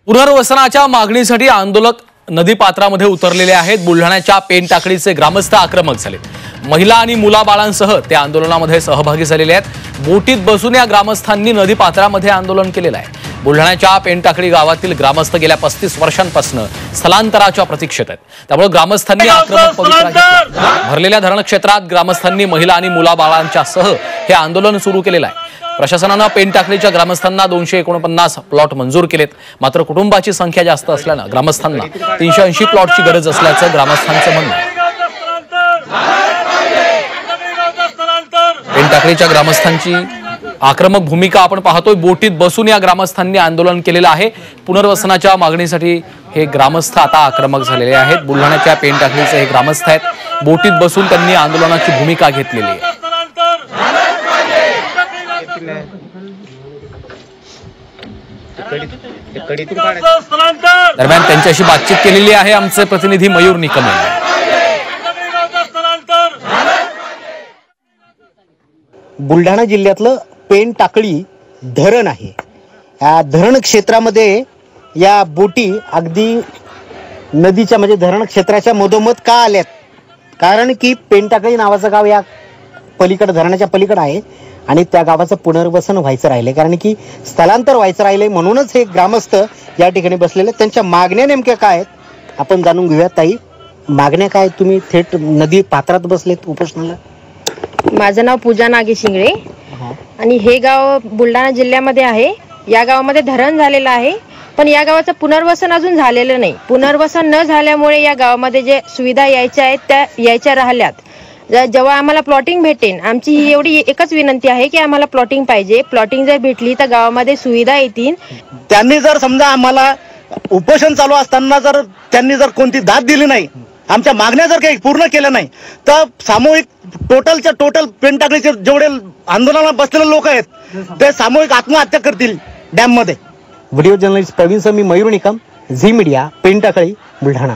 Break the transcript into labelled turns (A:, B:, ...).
A: पुनर्वसनाच्या मागणीसाठी आंदोलक नदीपात्रामध्ये उतरलेले आहेत। बुलढाण्याच्या पेनटाकडीचे ग्रामस्थ आक्रमक झाले। महिला आणि मुलाबाळांसह ते आंदोलनामध्ये सहभागी झालेले आहेत। बोटीत बसून या ग्रामस्थांनी नदीपात्रामध्ये आंदोलन केलेलं आहे। बुलढाण्याच्या पेनटाकडी गावातील ग्रामस्थ गेल्या 35 वर्षांपासून स्थलांतराच्या प्रतीक्षेत आहेत। त्यामुळे ग्रामस्थांनी आक्रमक पवित्रा घेतला। भरलेल्या धरण क्षेत्रात ग्रामस्थांनी महिला आणि मुलाबाळांच्या सह हे आंदोलन सुरू केलेलं आहे। प्रशासनाने पेनटाकलीच्या ग्रामस्थांना 249 प्लॉट मंजूर केलेत। मात्र कुटुंबाची संख्या जास्त असल्याने ग्रामस्थांना 380 प्लॉटची गरज असल्याचं ग्रामस्थांचं म्हणणं आहे। पेनटाकलीच्या ग्रामस्थांची आक्रमक भूमिका आपण पाहतोय। बोटीत बसून या ग्रामस्थांनी आंदोलन केलेलं आहे। पुनर्वसनाच्या मागणीसाठी हे ग्रामस्थ आता आक्रमक झालेले आहेत। बुलढाण्याच्या पेनटाकलीचे हे ग्रामस्थ आहेत। बोटीत बसून त्यांनी आंदोलनाची भूमिका घेतलेली आहे। दरम्यान त्यांच्याशी बातचीत केलेली आहे आमचे प्रतिनिधी मयूर निकम यांनी।
B: बुलढाणा जिल्ह्यातलं पेनटाकळी धरण आहे। या धरण क्षेत्रामध्ये या बोटी अगदी नदीच्या म्हणजे धरण क्षेत्राच्या मधोमध का आल्यात? कारण की पेनटाकळी नावाचं गाव या पलीकडे धरणाच्या पलीकडे आहे आणि त्या गावाचं पुनर्वसन व्हायचं राहिले, कारण की स्थलांतर व्हायचं राहिले म्हणूनच हे ग्रामस्थ या ठिकाणी बसलेले। त्यांच्या मागण्या नेमक्या काय आहेत आपण जाणून घेऊयात। ताई, मागण्या काय? तुम्ही थेट नदी पात्रात बसलेत उपोषणाला?
C: माझं नाव पूजा नागे शिंगळे आणि हे गाव बुलढाणा जिल्ह्यामध्ये आहे। या गावामध्ये धरण झालेलं आहे, पण या गावाचं पुनर्वसन अजून झालेलं नाही। पुनर्वसन न झाल्यामुळे या गावामध्ये जे सुविधा यायच्या आहेत त्या यायच्या राहिल्यात। जेव्हा आम्हाला प्लॉटिंग भेटेन, आमची ही एवढी एकच विनंती आहे की आम्हाला प्लॉटिंग पाहिजे। प्लॉटिंग जर भेटली तर गावामध्ये सुविधा येतील।
B: त्यांनी जर समजा आम्हाला उपोषण चालू असताना जर त्यांनी जर कोणती दाद दिली नाही, आमच्या मागण्या जर काही पूर्ण केल्या नाही, तर सामूहिक टोटल पेनटाकळीचे जेवढे आंदोलनाला बसलेले लोक आहेत ते सामूहिक आत्महत्या करतील डॅम मध्ये। व्हिडिओ जर्नलिस्ट प्रवीण समी, मयूर निकम, झी मीडिया, पेनटाकळी, बुलढाणा।